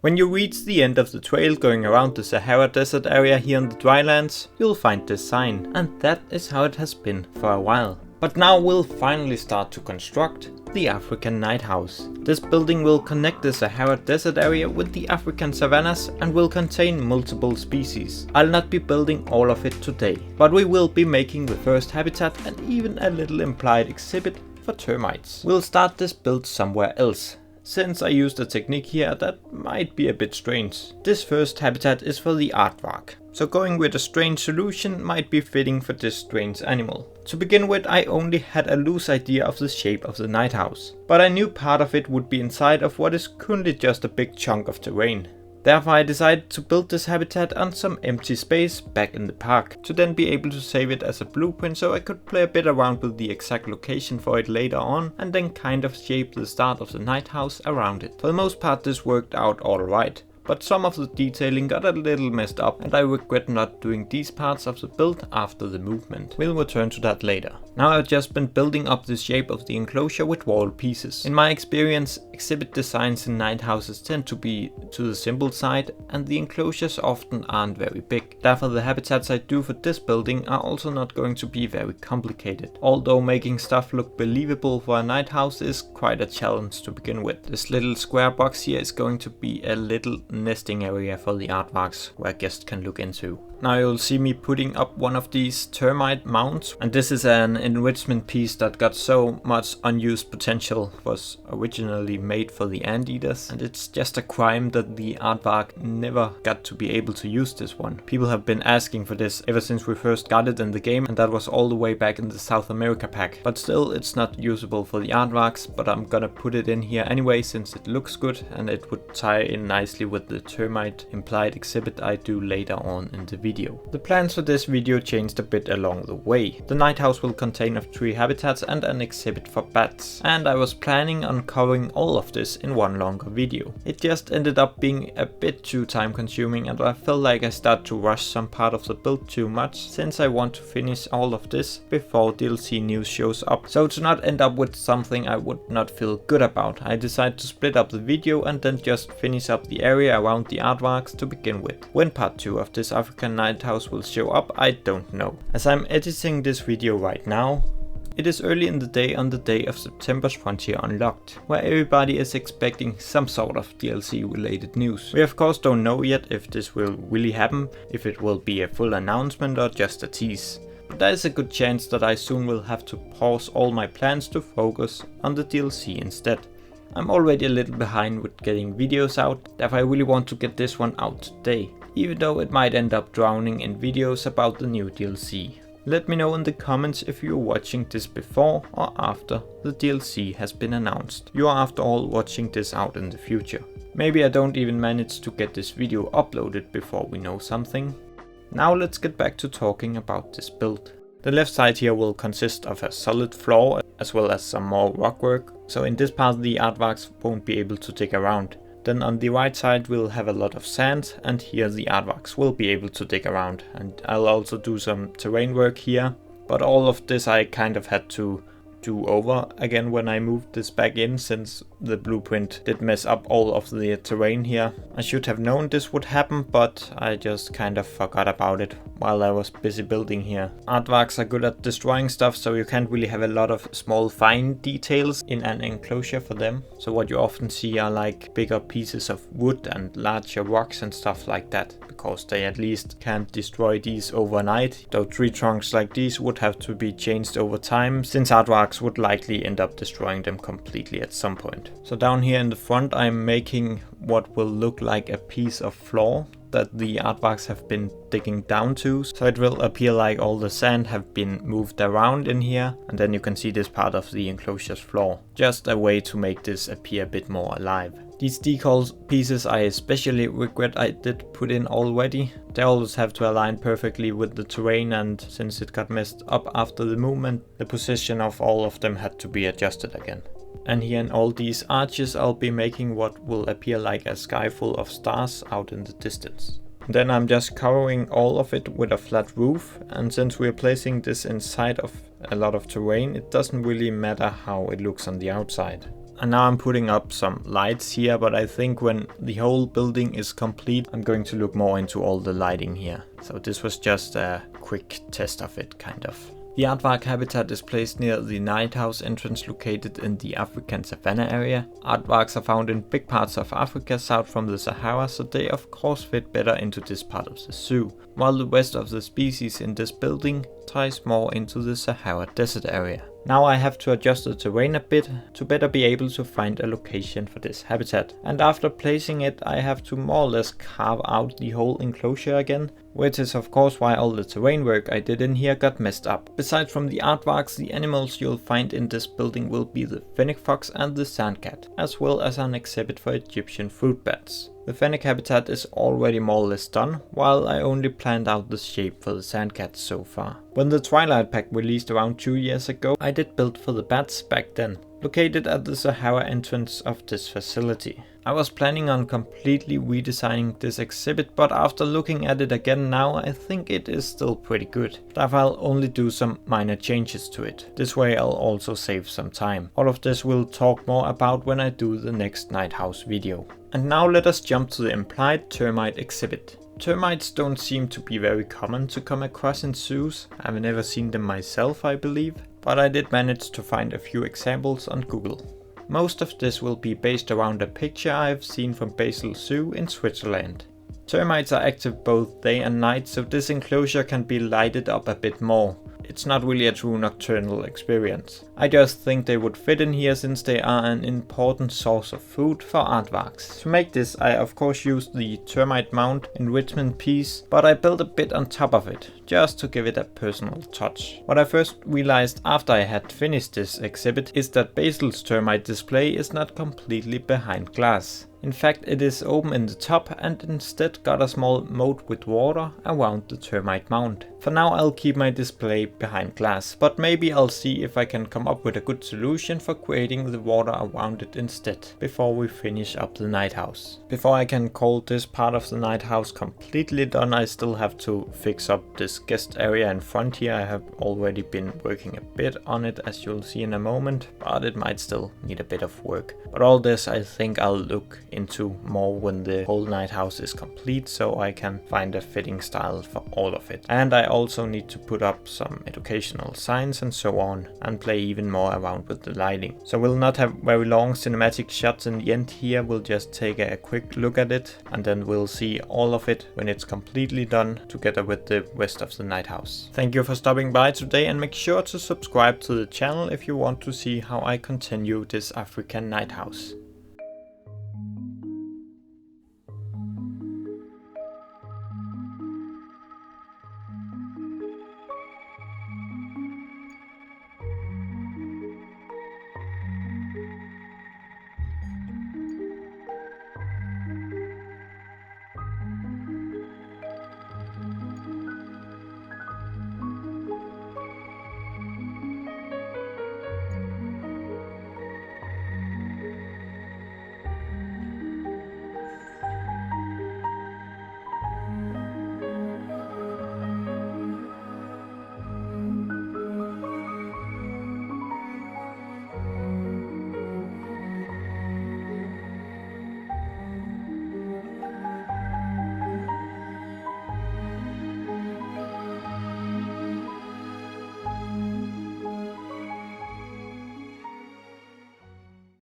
When you reach the end of the trail going around the Sahara Desert area here in the Drylands, you'll find this sign, and that is how it has been for a while. But now we'll finally start to construct the African Nighthouse. This building will connect the Sahara Desert area with the African savannas and will contain multiple species. I'll not be building all of it today, but we will be making the first habitat and even a little implied exhibit for termites. We'll start this build somewhere else, since I used a technique here that might be a bit strange. This first habitat is for the Aardvark, so going with a strange solution might be fitting for this strange animal. To begin with, I only had a loose idea of the shape of the Nighthouse, but I knew part of it would be inside of what is currently just a big chunk of terrain. Therefore I decided to build this habitat on some empty space back in the park, to then be able to save it as a blueprint so I could play a bit around with the exact location for it later on and then kind of shape the start of the Nighthouse around it. For the most part this worked out alright, but some of the detailing got a little messed up and I regret not doing these parts of the build after the movement. We'll return to that later. Now I've just been building up the shape of the enclosure with wall pieces. In my experience, exhibit designs in nighthouses tend to be to the simple side and the enclosures often aren't very big. Therefore the habitats I do for this building are also not going to be very complicated. Although making stuff look believable for a nighthouse is quite a challenge to begin with. This little square box here is going to be a little nesting area for the Aardvarks where guests can look into. Now you'll see me putting up one of these termite mounts, and this is an enrichment piece that got so much unused potential. It was originally made for the anteaters, and it's just a crime that the Aardvark never got to be able to use this one. People have been asking for this ever since we first got it in the game, and that was all the way back in the South America pack. But still it's not usable for the Aardvarks, but I'm gonna put it in here anyway since it looks good and it would tie in nicely with the termite implied exhibit I do later on in the video. The plans for this video changed a bit along the way. The Nighthouse will contain of 3 habitats and an exhibit for bats, and I was planning on covering all of this in one longer video. It just ended up being a bit too time consuming and I felt like I started to rush some part of the build too much since I want to finish all of this before DLC news shows up. So to not end up with something I would not feel good about, I decided to split up the video and then just finish up the area around the Aardvarks to begin with. When part 2 of this African Nighthouse will show up, I don't know. As I'm editing this video right now, it is early in the day on the day of September's Frontier Unlocked, where everybody is expecting some sort of DLC related news. We of course don't know yet if this will really happen, if it will be a full announcement or just a tease. But there is a good chance that I soon will have to pause all my plans to focus on the DLC instead. I'm already a little behind with getting videos out, therefore I really want to get this one out today, even though it might end up drowning in videos about the new DLC. Let me know in the comments if you're watching this before or after the DLC has been announced. You are after all watching this out in the future. Maybe I don't even manage to get this video uploaded before we know something. Now let's get back to talking about this build. The left side here will consist of a solid floor as well as some more rock work, so in this part the Aardvarks won't be able to dig around. Then on the right side we'll have a lot of sand, and here the Aardvarks will be able to dig around, and I'll also do some terrain work here. But all of this I kind of had to do over again when I moved this back in, since the blueprint did mess up all of the terrain here. I should have known this would happen, but I just kind of forgot about it while I was busy building here. Aardvarks are good at destroying stuff, so you can't really have a lot of small fine details in an enclosure for them. So what you often see are like bigger pieces of wood and larger rocks and stuff like that, because they at least can't destroy these overnight, though tree trunks like these would have to be changed over time, since Aardvarks would likely end up destroying them completely at some point. So down here in the front I'm making what will look like a piece of floor that the Aardvarks have been digging down to, so it will appear like all the sand have been moved around in here, and then you can see this part of the enclosure's floor. Just a way to make this appear a bit more alive. These decal pieces I especially regret I did put in already. They always have to align perfectly with the terrain, and since it got messed up after the movement, the position of all of them had to be adjusted again. And here in all these arches I'll be making what will appear like a sky full of stars out in the distance. Then I'm just covering all of it with a flat roof, and since we're placing this inside of a lot of terrain, it doesn't really matter how it looks on the outside. And now I'm putting up some lights here, but I think when the whole building is complete, I'm going to look more into all the lighting here. So this was just a quick test of it, kind of. The Aardvark habitat is placed near the Nighthouse entrance located in the African savanna area. Aardvarks are found in big parts of Africa south from the Sahara, so they of course fit better into this part of the zoo, while the rest of the species in this building ties more into the Sahara desert area. Now I have to adjust the terrain a bit to better be able to find a location for this habitat, and after placing it I have to more or less carve out the whole enclosure again, which is of course why all the terrain work I did in here got messed up. Besides from the aardvarks, the animals you'll find in this building will be the fennec fox and the sandcat, as well as an exhibit for Egyptian fruit bats. The fennec habitat is already more or less done, while I only planned out the shape for the sandcats so far. When the Twilight pack released around 2 years ago, I did build for the bats back then, located at the Sahara entrance of this facility. I was planning on completely redesigning this exhibit, but after looking at it again now, I think it is still pretty good. But I'll only do some minor changes to it. This way I'll also save some time. All of this we'll talk more about when I do the next Nighthouse video. And now let us jump to the Implied termite exhibit. Termites don't seem to be very common to come across in zoos. I've never seen them myself, I believe, but I did manage to find a few examples on Google. Most of this will be based around a picture I've seen from Basel Zoo in Switzerland. Termites are active both day and night, so this enclosure can be lighted up a bit more. It's not really a true nocturnal experience. I just think they would fit in here since they are an important source of food for aardvarks. To make this I of course used the termite mound enrichment piece, but I built a bit on top of it, just to give it a personal touch. What I first realized after I had finished this exhibit is that Basil's termite display is not completely behind glass. In fact, it is open in the top and instead got a small moat with water around the termite mound. For now I'll keep my display behind glass, but maybe I'll see if I can come up with a good solution for creating the water around it instead, before we finish up the Nighthouse. Before I can call this part of the Nighthouse completely done, I still have to fix up this guest area in front here. I have already been working a bit on it, as you'll see in a moment, but it might still need a bit of work. But all this I think I'll look into more when the whole Nighthouse is complete, so I can find a fitting style for all of it. And I also need to put up some educational signs and so on, and play even more around with the lighting. So we'll not have very long cinematic shots in the end here, we'll just take a quick look at it and then we'll see all of it when it's completely done together with the rest of the Nighthouse. Thank you for stopping by today, and make sure to subscribe to the channel if you want to see how I continue this African Nighthouse.